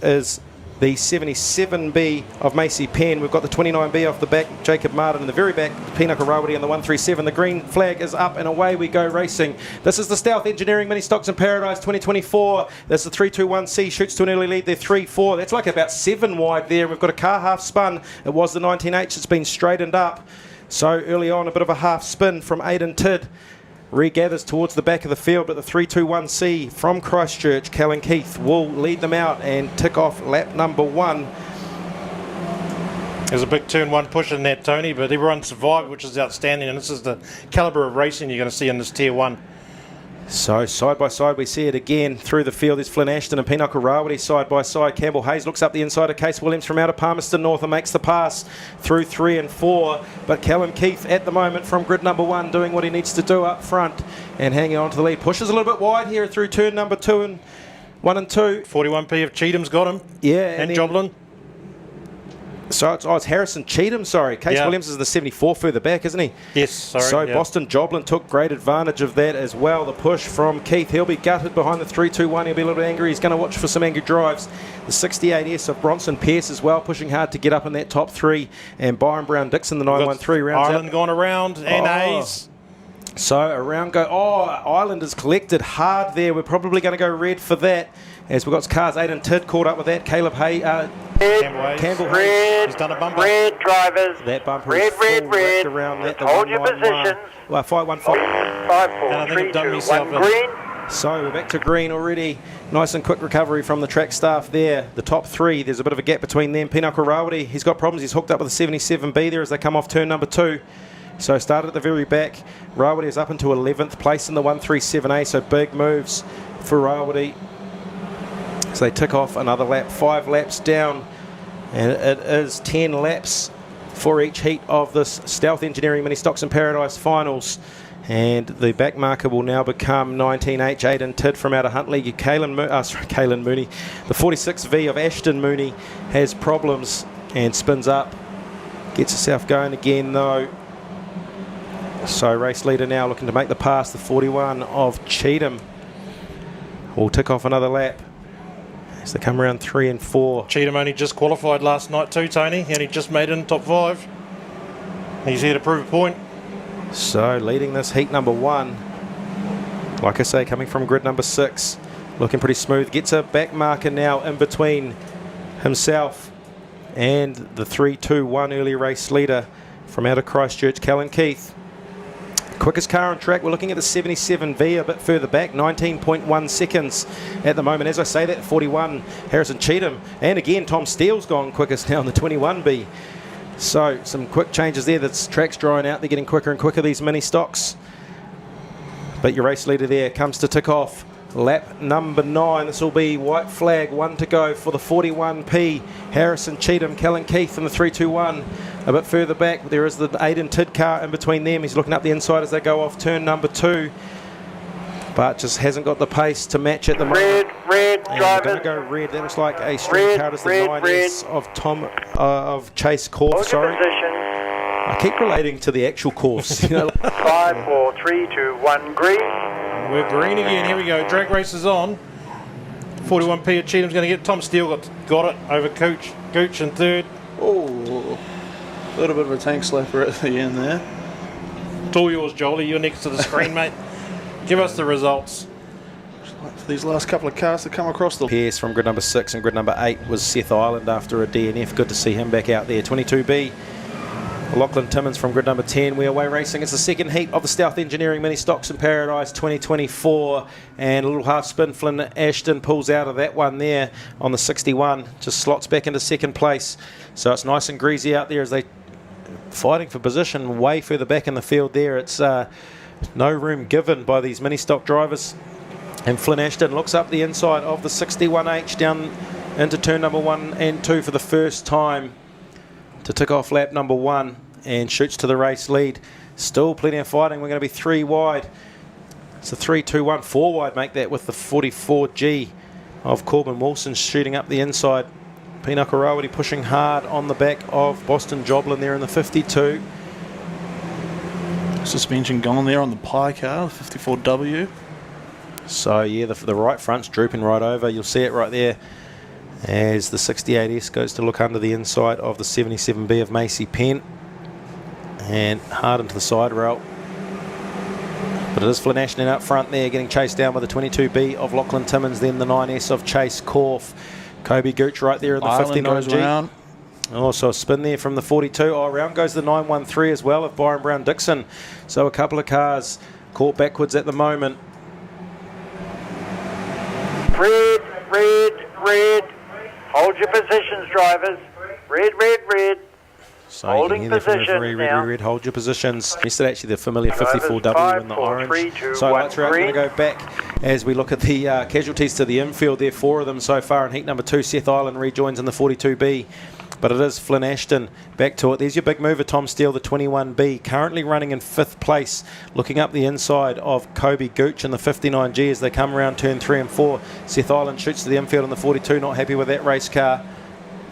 is the 77B of Macy Penn. We've got the 29B off the back, Jacob Martin in the very back, Pinochle Rawati and the 137. The green flag is up and away we go racing. This is the Stealth Engineering Mini Stocks in Paradise 2024. That's the 321C, shoots to an early lead there, 3-4. That's like about 7 wide there. We've got a car half spun. It was the 19H, it's been straightened up. So early on, a bit of a half spin from Aidan Tidd. Regathers towards the back of the field, but the 321C from Christchurch, Callan Keith, will lead them out and tick off lap number 1. There's a big turn 1 push in that, Tony, but everyone survived, which is outstanding, and this is the calibre of racing you're going to see in this Tier 1. So side by side we see it again through the field. There's Flynn Ashton and Pinochle Rawati side by side. Campbell Hayes looks up the inside of Case Williams from out of Palmerston North and makes the pass through 3 and 4. But Callan Keith at the moment from grid number 1 doing what he needs to do up front and hanging on to the lead. Pushes a little bit wide here through turn number 2 and 1 and 2. 41p of Cheatham's got him. Yeah. And Joblin. So it's Harrison Cheatham, sorry. Case Williams is the 74 further back, isn't he? Yes, sorry. So Boston Joblin took great advantage of that as well. The push from Keith. He'll be gutted behind the 3-2-1. He'll be a little bit angry. He's going to watch for some angry drives. The 68S of Bronson Pierce as well, pushing hard to get up in that top 3. And Byron Brown-Dixon, the 913 rounds Ireland out. gone around, and Hayes. So around go. Ireland is collected hard there. We're probably going to go red for that. As we've got cars, Aidan Tidd caught up with that. Caleb Hay, Campbell Hayes. He's done a bumper. Red drivers. That bumper red, is full red. around that. Hold your positions. Well, 5-1-5. 5, 4, 3, 2, 1, green. So we're back to green already. Nice and quick recovery from the track staff there. The top 3, there's a bit of a gap between them. Pinochle Rawati, he's got problems. He's hooked up with a 77B there as they come off turn number 2. So started at the very back. Rawati is up into 11th place in the 137A, so big moves for Rawati. So they tick off another lap, 5 laps down, and it is 10 laps for each heat of this Stealth Engineering Mini Stocks in Paradise Finals. And the back marker will now become 19H Aidan Tidd from out of Huntley. Caelan Mooney. The 46V of Ashton Mooney has problems and spins up. Gets herself going again though. So race leader now looking to make the pass. The 41 of Cheatham will tick off another lap as they come around 3 and 4. Cheatham only just qualified last night too, Tony, and he just made it in top 5. He's here to prove a point. So leading this heat number 1, like I say, coming from grid number 6, looking pretty smooth. Gets a back marker now in between himself and the 3-2-1 early race leader from out of Christchurch, Callan Keith. Quickest car on track, we're looking at the 77V a bit further back, 19.1 seconds at the moment. As I say that, 41, Harrison Cheatham. And again, Tom Steele's gone quickest now in the 21B. So some quick changes there. The track's drying out. They're getting quicker and quicker, these mini stocks. But your race leader there comes to tick off lap number 9. This will be white flag, 1 to go for the 41P. Harrison Cheatham, Callan Keith in the 3-2-1. A bit further back, there is the Aidan Tidd car in between them. He's looking up the inside as they go off turn number 2. But just hasn't got the pace to match at the moment. Red and drivers. They're going to go red. That looks like a strong car. It's the 9S of Chase Corf. Sorry. I keep relating to the actual course. 5, 4, 3, 2, 1, green. We're green again. Here we go. Drag race is on. 41p of Cheatham's going to get. Tom Steele got it over Gooch in 3rd. Oh, a little bit of a tank slapper at the end there. It's all yours, Jolie. You're next to the screen, mate. Give us the results. For these last couple of cars to come across the... Pierce from grid number 6 and grid number 8 was Seth Ireland after a DNF. Good to see him back out there. 22B. Lachlan Timmins from grid number 10. We're away racing. It's the second heat of the Stealth Engineering Mini Stocks in Paradise 2024. And a little half spin. Flynn Ashton pulls out of that one there on the 61. Just slots back into second place. So it's nice and greasy out there as they fighting for position way further back in the field there. It's no room given by these mini stock drivers. And Flynn Ashton looks up the inside of the 61H down into turn number 1 and 2 for the first time to tick off lap number 1 and shoots to the race lead. Still plenty of fighting. We're going to be 3 wide. It's a 3-2-1, 4 wide make that with the 44G of Corbin Wilson shooting up the inside. Pinochle Rawati pushing hard on the back of Boston Joblin there in the 52. Suspension gone there on the pie car, 54W. So yeah, the right front's drooping right over. You'll see it right there as the 68S goes to look under the inside of the 77B of Macy Penn and hard into the side rail. But it is Flynn Ashton out front there, getting chased down by the 22B of Lachlan Timmins, then the 9S of Chase Korf. Kobe Gooch right there in the 59G. Also a spin there from the 42. Oh, around goes the 913 as well of Byron Brown Dixon. So a couple of cars caught backwards at the moment. Red, red, red. Hold your positions, drivers. Red, red, red. So Holding you can hear there from positions referee, now. red, hold your positions. Yesterday actually the familiar 54W Drivers, in the 5, 4, orange. 3, 2, So 1, lights are out, going to green. go back as we look at the casualties to the infield. There are 4 of them so far in heat number 2. Seth Island rejoins in the 42B. But it is Flynn Ashton back to it. There's your big mover, Tom Steele, the 21B, currently running in 5th place, looking up the inside of Kobe Gooch in the 59G as they come around turn 3 and 4. Seth Island shoots to the infield in the 42, not happy with that race car.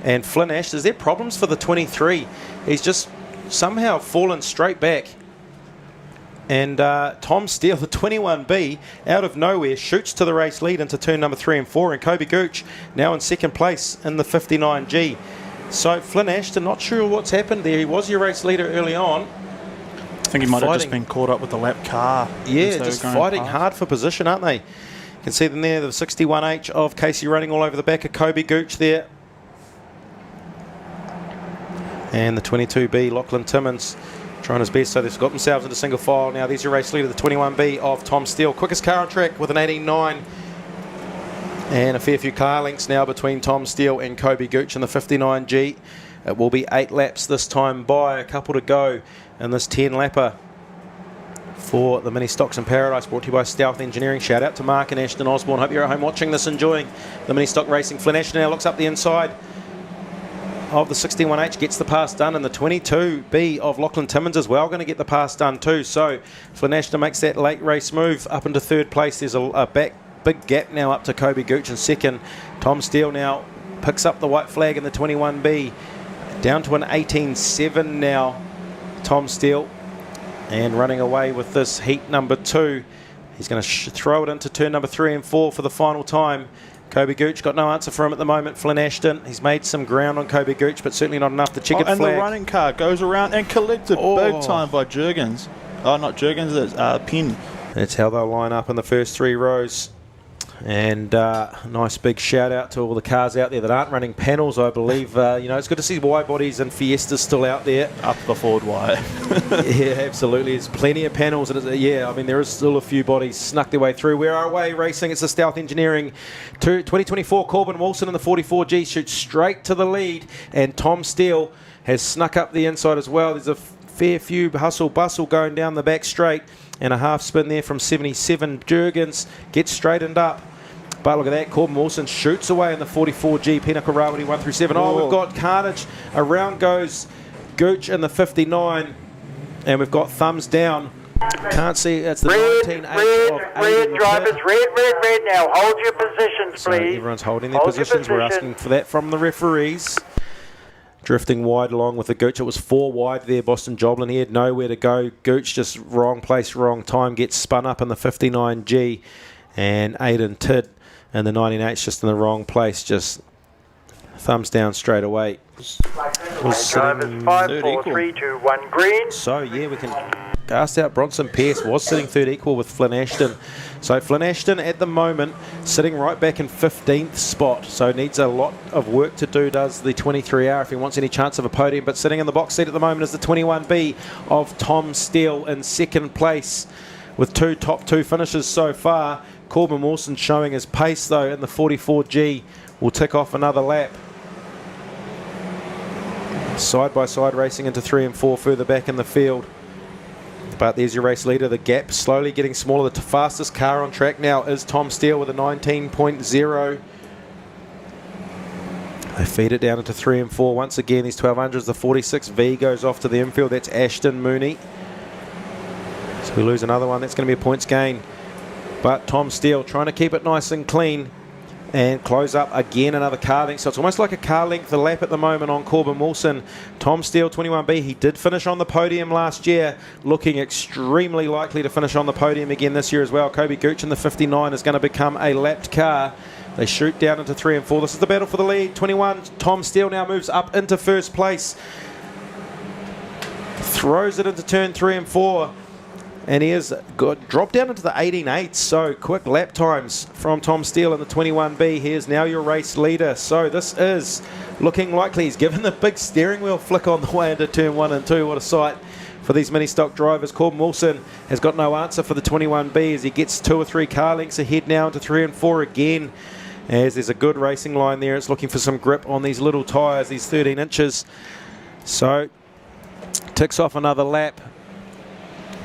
And Flynn Ashton, is there problems for the 23? He's just somehow fallen straight back. And Tom Steele, the 21B, out of nowhere, shoots to the race lead into turn number 3 and 4. And Kobe Gooch now in 2nd place in the 59G. So Flynn Ashton, not sure what's happened there. He was your race leader early on. I think he might have just been caught up with the lap car. Yeah, just fighting hard for position, aren't they? You can see them there, the 61H of Casey running all over the back of Kobe Gooch there. And the 22B, Lachlan Timmins, trying his best. So they've got themselves into single file. Now there's your race leader, the 21B of Tom Steele. Quickest car on track with an 18.9. And a fair few car links now between Tom Steele and Kobe Gooch in the 59G. It will be 8 laps this time by, a couple to go in this 10-lapper for the Mini Stocks in Paradise, brought to you by Stealth Engineering. Shout out to Mark and Ashton Osborne. Hope you're at home watching this, enjoying the Mini Stock racing. Flynn Ashton now looks up the inside of the 61H, gets the pass done, and the 22B of Lachlan Timmins as well going to get the pass done too. So Flynn Ashton makes that late race move up into 3rd place. There's a big gap now up to Kobe Gooch in 2nd. Tom Steele now picks up the white flag in the 21B, down to an 18.7 now. Tom Steele, and running away with this heat number 2. He's going to throw it into turn number 3 and 4 for the final time. Kobe Gooch got no answer for him at the moment. Flynn Ashton, he's made some ground on Kobe Gooch, but certainly not enough. The checkered and flag. The running car goes around and collected big time by Jurgens. Oh, not Jurgens, it's Penn. That's how they'll line up in the first 3 rows. And nice big shout out to all the cars out there that aren't running panels, I believe. It's good to see wide bodies and Fiestas still out there. Up the forward wide. Yeah, absolutely. There's plenty of panels. And there is still a few bodies snuck their way through. We're away racing. It's the Stealth Engineering 2024. Corbin Wilson in the 44G shoots straight to the lead. And Tom Steele has snuck up the inside as well. There's a fair few hustle bustle going down the back straight. And a half spin there from 77. Jurgens gets straightened up. But look at that, Corbin Wilson shoots away in the 44G, Pinnacle Rawati 1 through 7. Oh, we've got carnage. Around goes Gooch in the 59. And we've got thumbs down. Can't see, it's the 19.8 of red drivers, red now. Hold your positions, so please. Everyone's holding their positions. We're asking for that from the referees. Drifting wide along with the Gooch. It was 4 wide there, Boston Joblin. He had nowhere to go. Gooch just wrong place, wrong time. Gets spun up in the 59G. And Aidan Tidd in the 19H just in the wrong place. Just thumbs down straight away. Drivers 5, 4, 3, 2, 1, green. So, yeah, we can cast out Bronson Pierce. Was sitting 3rd equal with Flynn Ashton. So, Flynn Ashton at the moment sitting right back in 15th spot. So, needs a lot of work to do, does the 23R, if he wants any chance of a podium. But sitting in the box seat at the moment is the 21B of Tom Steele in 2nd place with top 2 finishes so far. Corbin Wilson showing his pace, though, in the 44G. Will tick off another lap. Side-by-side racing into 3 and 4 further back in the field. But there's your race leader. The gap slowly getting smaller. The fastest car on track now is Tom Steele with a 19.0. They feed it down into 3 and 4. Once again, these 1200s, the 46V goes off to the infield. That's Ashton Mooney. So we lose another one. That's going to be a points gain. But Tom Steele trying to keep it nice and clean and close up again another car length. So it's almost like a car length a lap at the moment on Corbin Wilson. Tom Steele, 21B, he did finish on the podium last year, looking extremely likely to finish on the podium again this year as well. Kobe Gooch in the 59 is going to become a lapped car. They shoot down into 3 and 4. This is the battle for the lead. 21, Tom Steele now moves up into first place. Throws it into turn 3 and 4. And he is good. Drop down into the 18.8. So quick lap times from Tom Steele in the 21B. He is now your race leader. So this is looking likely. He's given the big steering wheel flick on the way into turn 1 and 2. What a sight for these mini stock drivers. Corbin Wilson has got no answer for the 21B as he gets 2 or 3 car lengths ahead now into 3 and 4 again. As there's a good racing line there. It's looking for some grip on these little tyres, these 13 inches. So ticks off another lap.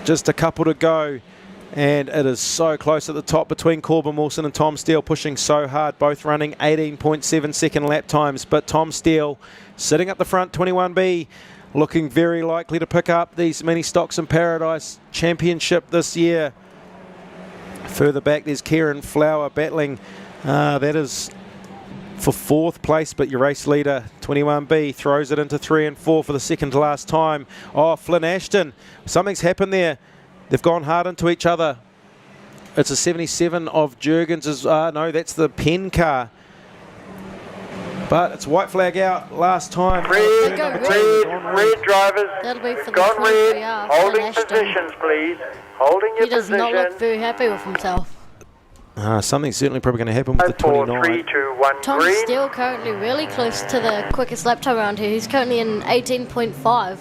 Just a couple to go, and it is so close at the top between Corbin Wilson and Tom Steele, pushing so hard, both running 18.7 second lap times. But Tom Steele sitting up the front, 21B, looking very likely to pick up these Mini Stocks in Paradise Championship this year. Further back, there's Kieran Flower battling. That is for 4th place, but your race leader, 21B, throws it into 3 and 4 for the second to last time. Oh, Flynn Ashton, something's happened there. They've gone hard into each other. It's a 77 of Jurgens', no, that's the Penn car. But it's white flag out last time. Red drivers. That'll be for the Gone red. 23R. Holding Flynn Ashton. positions, please. Holding your He does position. not look very happy with himself. Something's certainly probably going to happen with the 4, 29. 3, 2, 1, Tom green. Steele currently really close to the quickest lap time around here. He's currently in 18.5.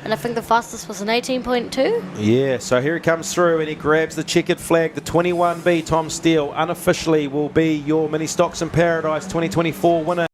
And I think the fastest was an 18.2. Yeah, so here he comes through and he grabs the checkered flag. The 21B, Tom Steele, unofficially will be your Mini Stocks in Paradise 2024 winner.